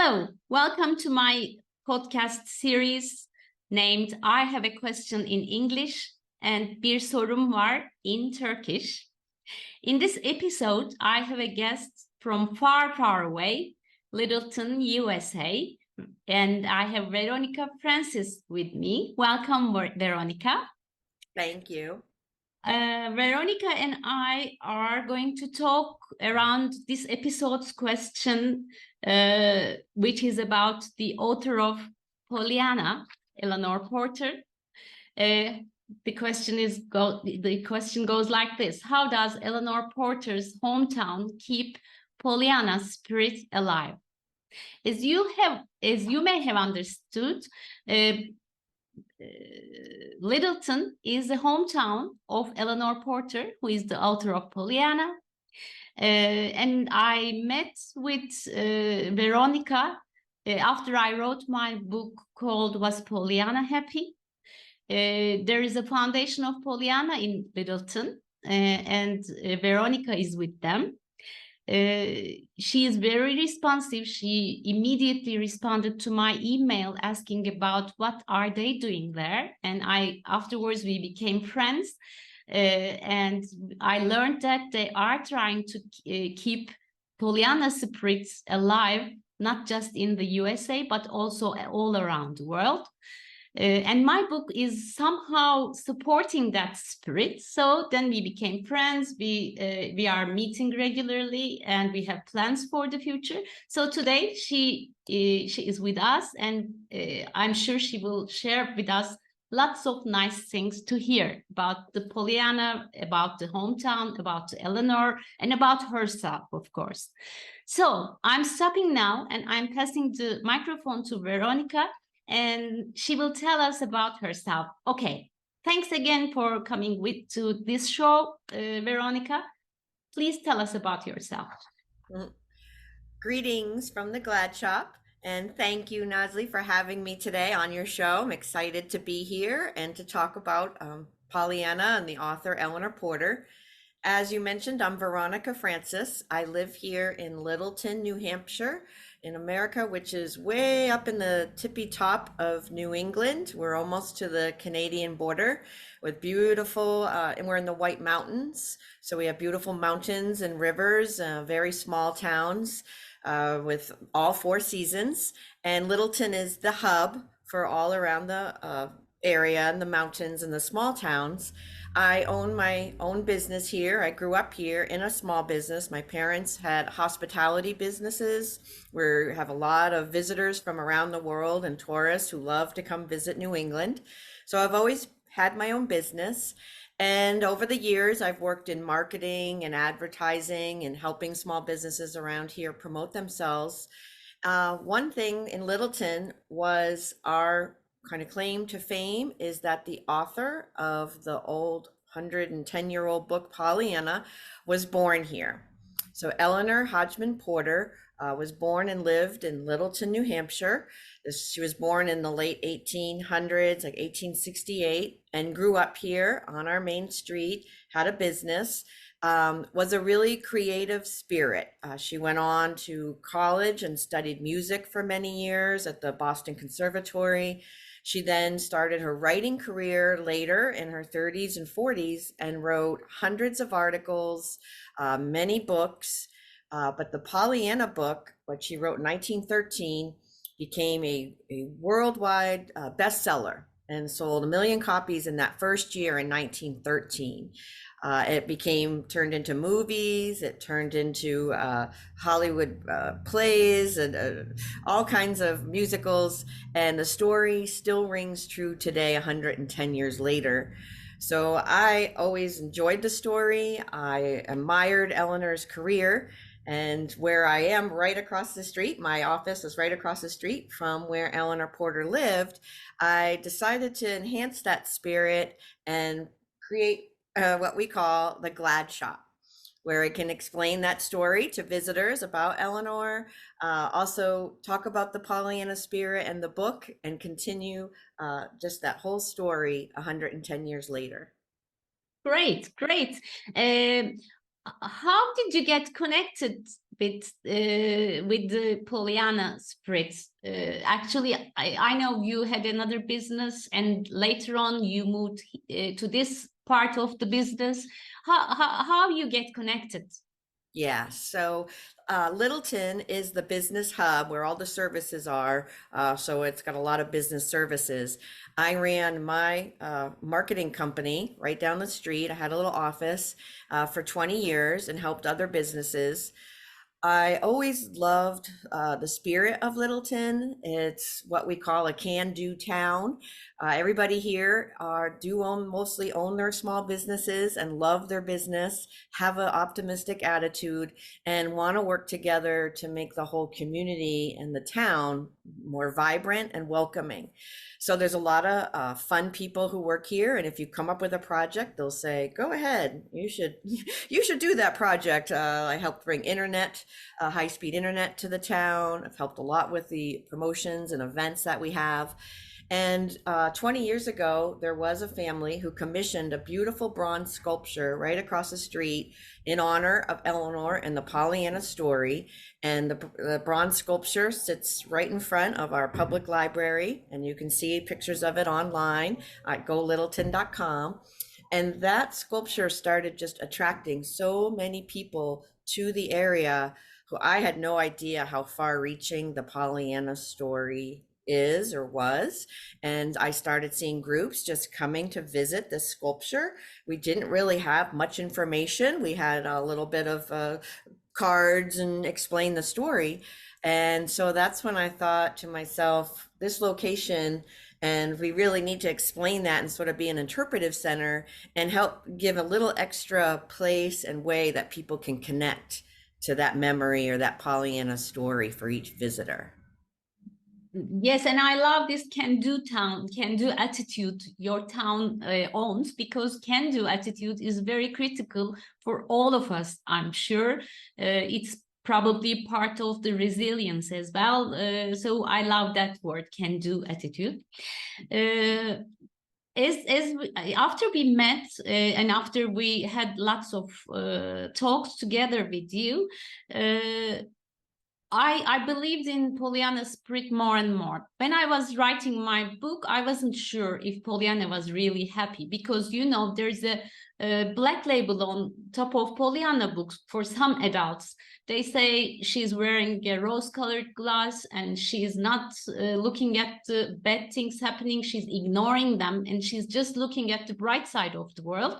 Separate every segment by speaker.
Speaker 1: Hello, welcome to my podcast series named I Have a Question in English and Bir Sorum Var in Turkish. In this episode, I have a guest from far, far away, Littleton, USA, and I have Veronica Francis with me. Welcome, Veronica.
Speaker 2: Thank you.
Speaker 1: Veronica and I are going to talk around this episode's question, which is about the author of Pollyanna, Eleanor Porter. The question goes like this: how does Eleanor Porter's hometown keep Pollyanna's spirit alive? As you may have understood, Littleton is the hometown of Eleanor Porter, who is the author of Pollyanna. And I met with Veronica after I wrote my book called Was Pollyanna Happy? There is a foundation of Pollyanna in Littleton, and Veronica is with them. She is very responsive. She immediately responded to my email asking about what are they doing there. And afterwards we became friends. And I learned that they are trying to keep Pollyanna spirits alive, not just in the USA, but also all around the world. And my book is somehow supporting that spirit. So then we became friends. We are meeting regularly, and we have plans for the future. So today she is with us, and I'm sure she will share with us lots of nice things to hear about the Pollyanna, about the hometown, about Eleanor, and about herself, of course. So I'm stopping now, and I'm passing the microphone to Veronica, and she will tell us about herself. Okay, thanks again for coming to this show, Veronica. Please tell us about yourself.
Speaker 2: Greetings from the Glad Shop, and thank you, Nasli, for having me today on your show. I'm excited to be here and to talk about Pollyanna and the author Eleanor Porter. As you mentioned, I'm Veronica Francis. I live here in Littleton, New Hampshire, in America, which is way up in the tippy top of New England. We're almost to the Canadian border with beautiful, and we're in the White Mountains. So we have beautiful mountains and rivers, very small towns with all four seasons. And Littleton is the hub for all around the area and the mountains and the small towns. I own my own business here. I grew up here in a small business. My parents had hospitality businesses. We have a lot of visitors from around the world and tourists who love to come visit New England. So I've always had my own business. And over the years, I've worked in marketing and advertising and helping small businesses around here promote themselves. One thing in Littleton was our kind of claim to fame is that the author of the old 110-year-old book Pollyanna was born here. So Eleanor H.Porter was born and lived in Littleton, New Hampshire. She was born in the late 1800s, like 1868, and grew up here on our main street, had a business, was a really creative spirit. She went on to college and studied music for many years at the Boston Conservatory. She then started her writing career later in her 30s and 40s and wrote hundreds of articles, many books. But the Pollyanna book, what she wrote in 1913, became a worldwide bestseller and sold 1 million copies in that first year in 1913. It turned into movies, it turned into Hollywood plays and all kinds of musicals, and the story still rings true today, 110 years later. So I always enjoyed the story. I admired Eleanor's career, and where I am right across the street, my office is right across the street from where Eleanor Porter lived. I decided to enhance that spirit and create what we call the Glad Shop, where I can explain that story to visitors about Eleanor, also talk about the Pollyanna spirit and the book, and continue just that whole story 110 years later.
Speaker 1: Great, great. How did you get connected with the Pollyanna spirit? Actually, I know you had another business, and later on you moved to this part of the business. How you get connected?
Speaker 2: Yeah, so Littleton is the business hub where all the services are. So it's got a lot of business services. I ran my marketing company right down the street. I had a little office for 20 years and helped other businesses. I always loved the spirit of Littleton. It's what we call a can-do town. Everybody here mostly own their small businesses and love their business, have an optimistic attitude, and want to work together to make the whole community and the town more vibrant and welcoming. So there's a lot of fun people who work here, and if you come up with a project, they'll say, "Go ahead, you should you should do that project." I helped bring high-speed internet to the town. I've helped a lot with the promotions and events that we have. And 20 years ago, there was a family who commissioned a beautiful bronze sculpture right across the street in honor of Eleanor and the Pollyanna story. And the bronze sculpture sits right in front of our public library, and you can see pictures of it online at golittleton.com. And that sculpture started just attracting so many people to the area who I had no idea how far reaching the Pollyanna story is or was. And I started seeing groups just coming to visit this sculpture. We didn't really have much information. We had a little bit of cards and explain the story. And so that's when I thought to myself, this location, and we really need to explain that and sort of be an interpretive center and help give a little extra place and way that people can connect to that memory or that Pollyanna story for each visitor.
Speaker 1: Yes, and I love this can-do attitude your town owns, because can-do attitude is very critical for all of us, I'm sure. It's probably part of the resilience as well. So I love that word, can-do attitude. After we met and after we had lots of talks together with you, I believed in Pollyanna spirit more and more. When I was writing my book, I wasn't sure if Pollyanna was really happy, because, you know, there's a black label on top of Pollyanna books for some adults. They say she's wearing a rose-colored glass and she's not looking at the bad things happening. She's ignoring them and she's just looking at the bright side of the world.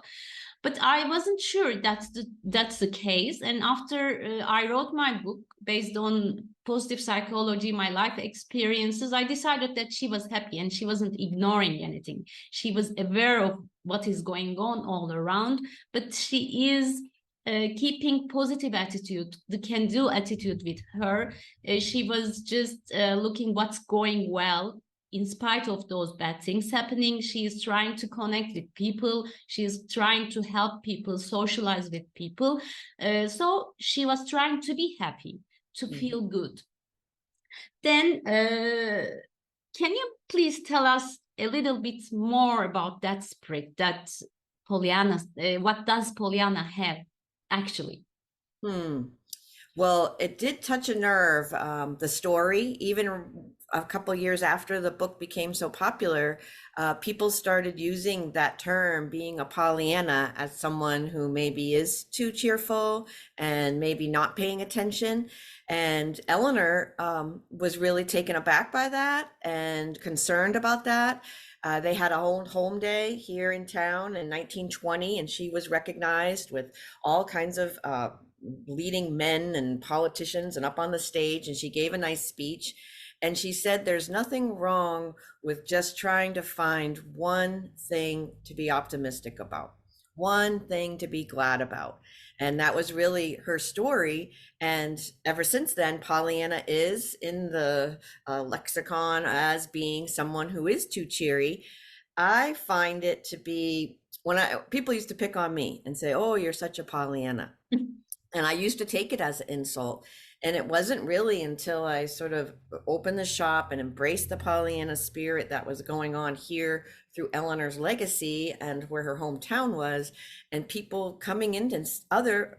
Speaker 1: But I wasn't sure that's the case. And after I wrote my book based on positive psychology, my life experiences, I decided that she was happy and she wasn't ignoring anything. She was aware of what is going on all around, but she is keeping positive attitude, the can-do attitude with her. She was just looking what's going well. In spite of those bad things happening, she is trying to connect with people. She is trying to help people, socialize with people. So she was trying to be happy, to feel good. Then, can you please tell us a little bit more about that spirit, that Pollyanna? What does Pollyanna have, actually?
Speaker 2: Well, it did touch a nerve. The story, even a couple years after the book became so popular, people started using that term, being a Pollyanna, as someone who maybe is too cheerful and maybe not paying attention. And Eleanor was really taken aback by that and concerned about that. They had a whole home day here in town in 1920, and she was recognized with all kinds of leading men and politicians and up on the stage, and she gave a nice speech. And she said, there's nothing wrong with just trying to find one thing to be optimistic about, one thing to be glad about. And that was really her story. And ever since then, Pollyanna is in the lexicon as being someone who is too cheery. I find it to be, people used to pick on me and say, "Oh, you're such a Pollyanna." And I used to take it as an insult. And it wasn't really until I sort of opened the shop and embraced the Pollyanna spirit that was going on here through Eleanor's legacy and where her hometown was, and people coming in and other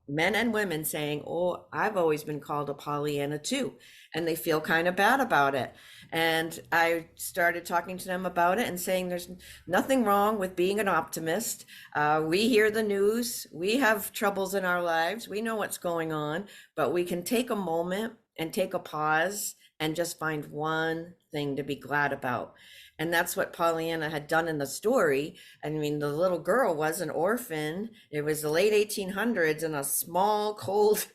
Speaker 2: men and women saying, "Oh, I've always been called a Pollyanna too," and they feel kind of bad about it. And I started talking to them about it and saying there's nothing wrong with being an optimist. We hear the news, we have troubles in our lives, we know what's going on, but we can take a moment and take a pause and just find one thing to be glad about. And that's what Pollyanna had done in the story. I mean, the little girl was an orphan. It was the late 1800s in a small, cold,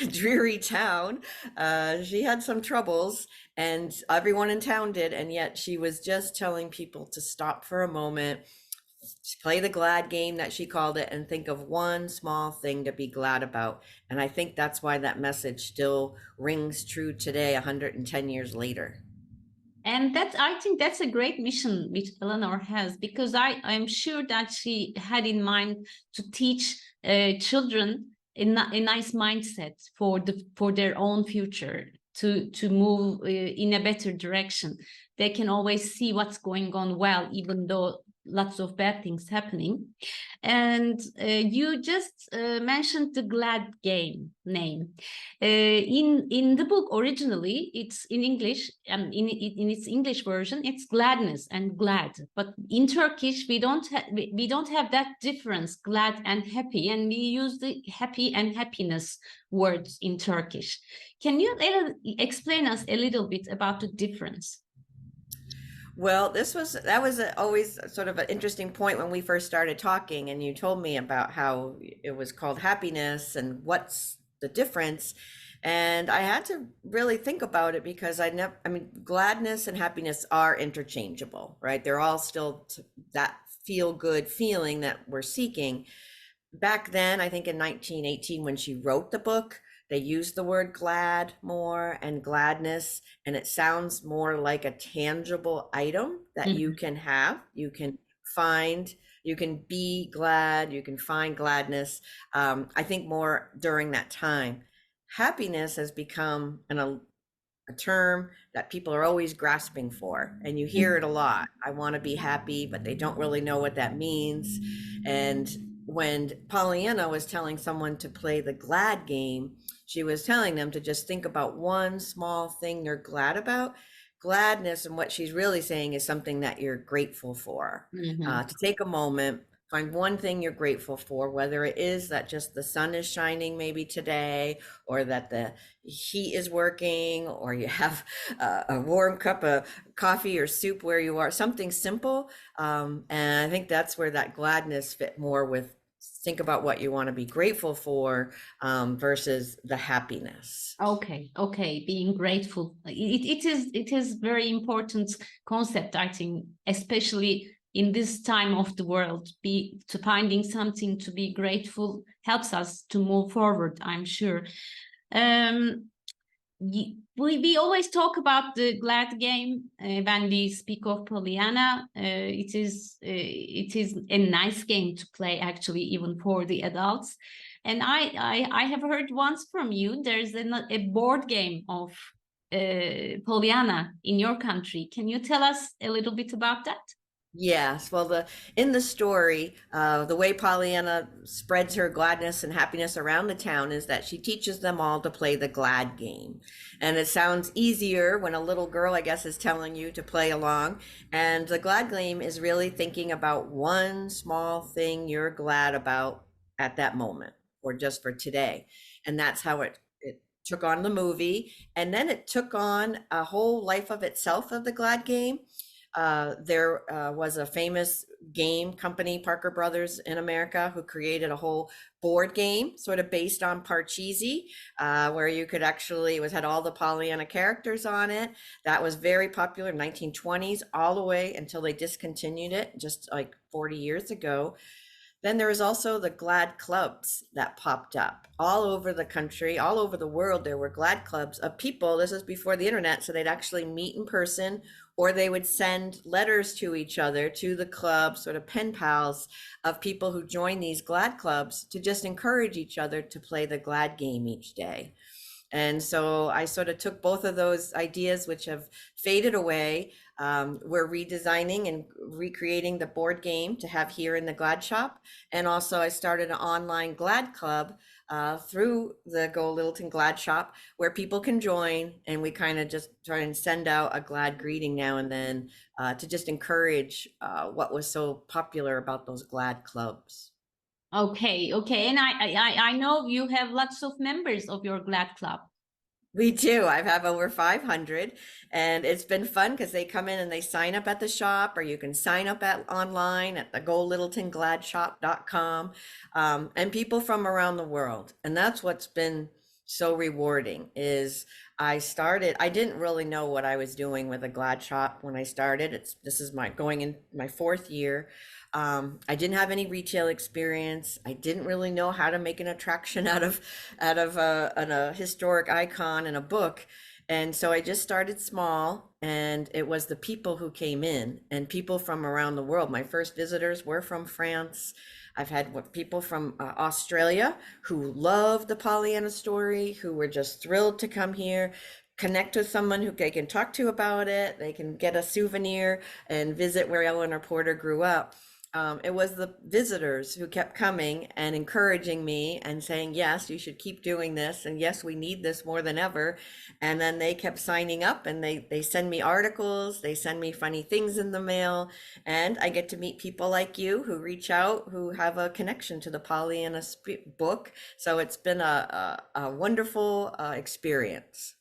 Speaker 2: dreary town. She had some troubles, and everyone in town did. And yet she was just telling people to stop for a moment, play the glad game that she called it, and think of one small thing to be glad about. And I think that's why that message still rings true today, 110 years later.
Speaker 1: And I think that's a great mission which Eleanor has, because I'm sure that she had in mind to teach children a nice mindset for their own future, to move in a better direction. They can always see what's going on well, even though lots of bad things happening. And you just mentioned the glad game name. In the book originally, it's in English, in its English version, it's gladness and glad. But in Turkish, we don't have that difference, glad and happy, and we use the happy and happiness words in Turkish. Can you explain us a little bit about the difference?
Speaker 2: Well, that was always sort of an interesting point when we first started talking, and you told me about how it was called happiness and what's the difference. And I had to really think about it because I mean, gladness and happiness are interchangeable, right? They're all still that feel good feeling that we're seeking. Back then, I think in 1918, when she wrote the book, they use the word glad more and gladness, and it sounds more like a tangible item that you can have, you can find, you can be glad, you can find gladness. I think more during that time. Happiness has become a term that people are always grasping for, and you hear it a lot. I want to be happy, but they don't really know what that means. And when Pollyanna was telling someone to play the glad game, she was telling them to just think about one small thing they're glad about. Gladness, and what she's really saying, is something that you're grateful for. To take a moment, find one thing you're grateful for, whether it is that just the sun is shining maybe today, or that the heat is working, or you have a warm cup of coffee or soup where you are, something simple. And I think that's where that gladness fit more with, think about what you want to be grateful for, versus the happiness.
Speaker 1: Okay, being grateful. It is very important concept, I think, especially in this time of the world. To finding something to be grateful helps us to move forward, I'm sure. We always talk about the glad game when we speak of Pollyanna. It is a nice game to play, actually, even for the adults. And I have heard once from you there's a board game of Pollyanna in your country. Can you tell us a little bit about that?
Speaker 2: Yes, well, in the story, the way Pollyanna spreads her gladness and happiness around the town is that she teaches them all to play the glad game. And it sounds easier when a little girl, I guess, is telling you to play along. And the glad game is really thinking about one small thing you're glad about at that moment, or just for today. And that's how it took on the movie. And then it took on a whole life of itself of the glad game. There was a famous game company, Parker Brothers in America, who created a whole board game sort of based on Parcheesi, where you could actually, had all the Pollyanna characters on it. That was very popular in 1920s, all the way until they discontinued it just like 40 years ago. Then there was also the glad clubs that popped up all over the country, all over the world. There were glad clubs of people. This was before the internet, so they'd actually meet in person, or they would send letters to each other, to the club, sort of pen pals of people who joined these glad clubs, to just encourage each other to play the glad game each day. And so I sort of took both of those ideas, which have faded away. We're redesigning and recreating the board game to have here in the Glad Shop. And also I started an online Glad Club through the Go Littleton Glad Shop, where people can join, and we kind of just try and send out a glad greeting now and then to just encourage what was so popular about those Glad clubs.
Speaker 1: Okay, okay. And I know you have lots of members of your Glad Club.
Speaker 2: We do. I have over 500, and it's been fun because they come in and they sign up at the shop, or you can sign up at online at the GoLittletonGladShop.com, and people from around the world. And that's what's been so rewarding is I didn't really know what I was doing with a Glad Shop when I started. This is going in my 4th year. I didn't have any retail experience. I didn't really know how to make an attraction out of a historic icon in a book. And so I just started small, and it was the people who came in and people from around the world. My first visitors were from France. I've had people from Australia who loved the Pollyanna story, who were just thrilled to come here, connect with someone who they can talk to about it. They can get a souvenir and visit where Eleanor Porter grew up. It was the visitors who kept coming and encouraging me and saying, yes, you should keep doing this. And yes, we need this more than ever. And then they kept signing up, and they send me articles, they send me funny things in the mail. And I get to meet people like you who reach out, who have a connection to the Pollyanna book. So it's been a wonderful experience.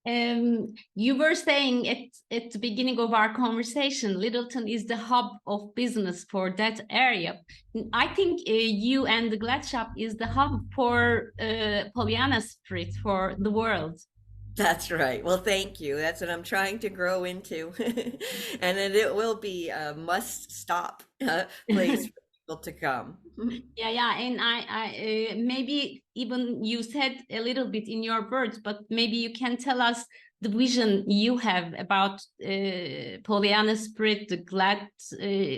Speaker 1: You were saying at the beginning of our conversation, Littleton is the hub of business for that area. I think you and the Glad Shop is the hub for Pollyanna spirit for the world.
Speaker 2: That's right. Well, thank you. That's what I'm trying to grow into. And it will be a must-stop place for people to come.
Speaker 1: Yeah, and I maybe even you said a little bit in your words, but maybe you can tell us the vision you have about Pollyanna spirit, the Glad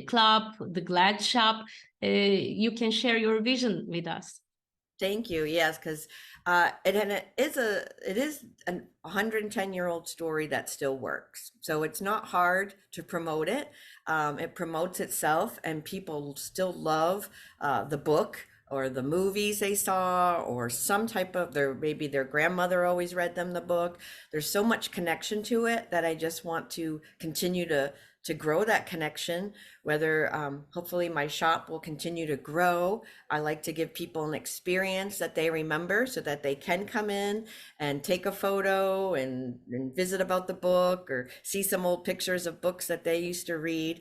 Speaker 1: Club, the Glad Shop. You can share your vision with us.
Speaker 2: Thank you. Yes, because it is a 110-year-old story that still works. So it's not hard to promote it. It promotes itself, and people still love the book or the movies they saw, or some type of maybe their grandmother always read them the book. There's so much connection to it that I just want to continue to grow that connection, whether hopefully my shop will continue to grow. I like to give people an experience that they remember so that they can come in and take a photo and visit about the book, or see some old pictures of books that they used to read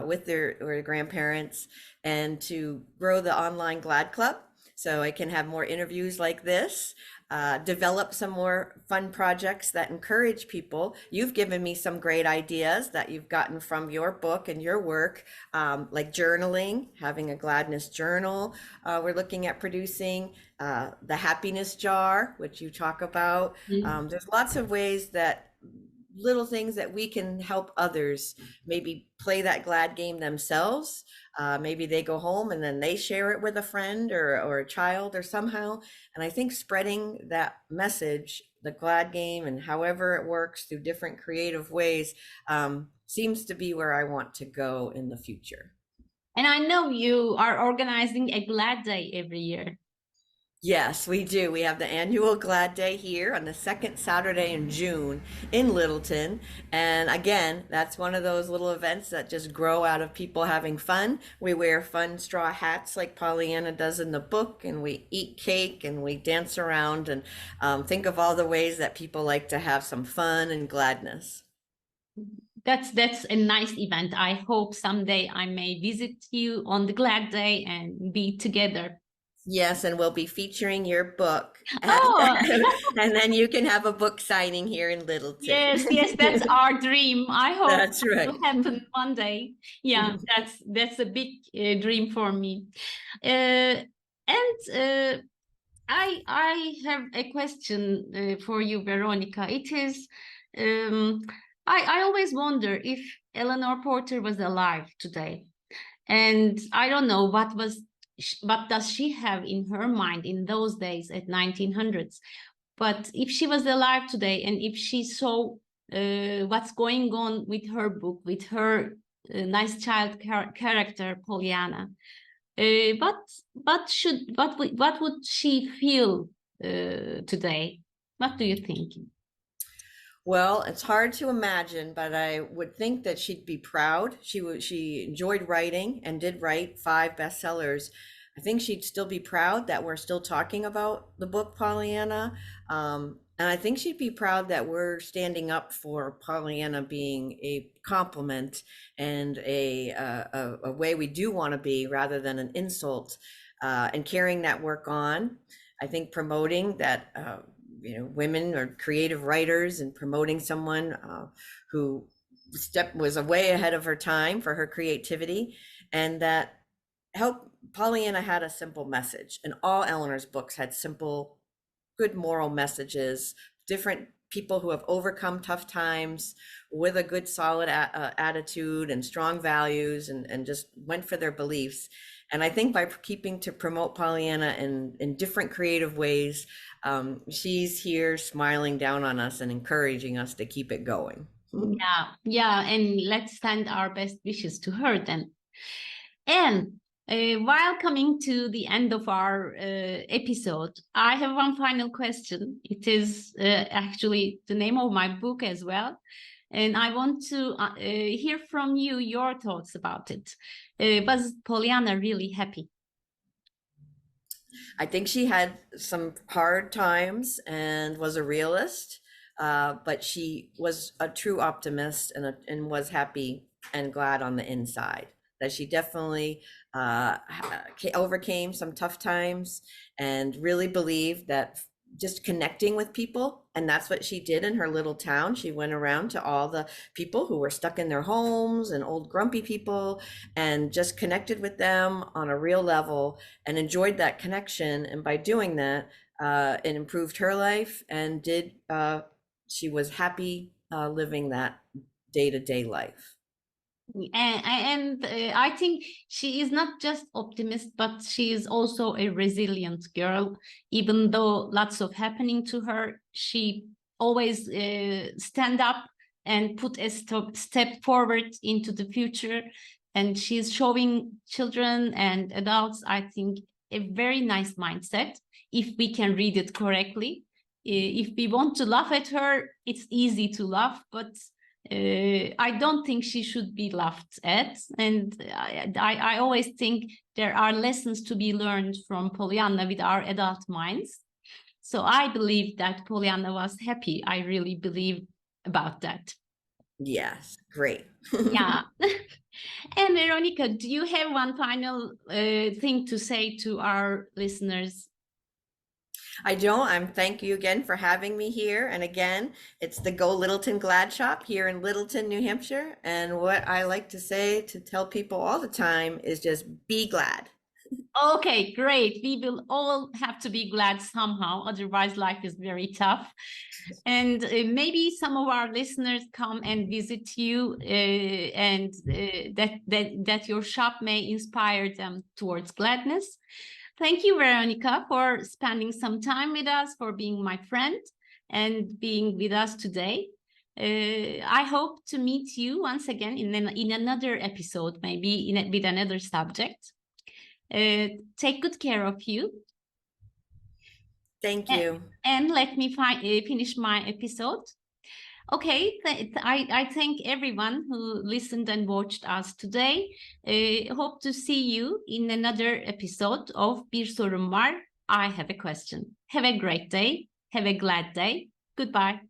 Speaker 2: with their grandparents, and to grow the online Glad Club so I can have more interviews like this. Develop some more fun projects that encourage people. You've given me some great ideas that you've gotten from your book and your work, like journaling, having a gladness journal. We're looking at producing the happiness jar, which you talk about. There's lots of ways little things that we can help others maybe play that glad game themselves. Maybe they go home and then they share it with a friend or a child or somehow. And I think spreading that message, the glad game, and however it works through different creative ways, seems to be where I want to go in the future.
Speaker 1: And I know you are organizing a Glad Day every year.
Speaker 2: Yes, we do. We have the annual Glad Day here on the 2nd Saturday in June in Littleton. And again, that's one of those little events that just grow out of people having fun. We wear fun straw hats like Pollyanna does in the book, and we eat cake and we dance around and think of all the ways that people like to have some fun and gladness.
Speaker 1: That's a nice event. I hope someday I may visit you on the Glad Day and be together.
Speaker 2: Yes, and we'll be featuring your book.
Speaker 1: Oh.
Speaker 2: And then you can have a book signing here in Littleton.
Speaker 1: Yes, that's our dream. I hope
Speaker 2: that's right.
Speaker 1: It will happen one day. Yeah, that's a big dream for me. I have a question for you, Veronica. It is, I always wonder if Eleanor Porter was alive today, and I don't know what does she have in her mind in those days at 1900s. But if she was alive today and if she saw what's going on with her book, with her nice child character, Pollyanna, what would she feel today? What do you think?
Speaker 2: Well, it's hard to imagine, but I would think that she'd be proud. She enjoyed writing and did write 5 bestsellers. I think she'd still be proud that we're still talking about the book Pollyanna. And I think she'd be proud that we're standing up for Pollyanna being a compliment and a way we do want to be rather than an insult, and carrying that work on. I think promoting that women are creative writers and promoting someone who was way ahead of her time for her creativity, and that Pollyanna had a simple message, and all Eleanor's books had simple, good moral messages, different people who have overcome tough times with a good solid attitude and strong values, and just went for their beliefs. And I think by keeping to promote Pollyanna in different creative ways, she's here smiling down on us and encouraging us to keep it going.
Speaker 1: Yeah, and let's send our best wishes to her then. And while coming to the end of our episode, I have one final question. It is actually the name of my book as well. And I want to hear from you your thoughts about it. Was Pollyanna really happy?
Speaker 2: I think she had some hard times and was a realist, but she was a true optimist and was happy and glad on the inside. That she definitely overcame some tough times and really believed that just connecting with people, and that's what she did in her little town. She went around to all the people who were stuck in their homes and old grumpy people and just connected with them on a real level and enjoyed that connection. And by doing that, it improved her life and she was happy living that day-to-day life.
Speaker 1: And I think she is not just optimist, but she is also a resilient girl. Even though lots of happening to her, she always stand up and put a step forward into the future. And she's showing children and adults, I think, a very nice mindset if we can read it correctly. If we want to laugh at her, it's easy to laugh, but I don't think she should be laughed at. And I always think there are lessons to be learned from Pollyanna with our adult minds. So I believe that Pollyanna was happy. I really believe about that.
Speaker 2: Yes, great.
Speaker 1: Yeah. And Veronica, do you have one final thing to say to our listeners?
Speaker 2: I don't. Thank you again for having me here. And again, it's the Go Littleton Glad Shop here in Littleton, New Hampshire. And what I like to say to tell people all the time is just be glad.
Speaker 1: Okay, great. We will all have to be glad somehow. Otherwise, life is very tough. And maybe some of our listeners come and visit you, and that your shop may inspire them towards gladness. Thank you, Veronica, for spending some time with us, for being my friend and being with us today. I hope to meet you once again in another episode, maybe with another subject. Take good care of you.
Speaker 2: Thank you.
Speaker 1: And let me finish my episode. Okay, I thank everyone who listened and watched us today. Hope to see you in another episode of Bir Sorum Var. I have a question. Have a great day. Have a glad day. Goodbye.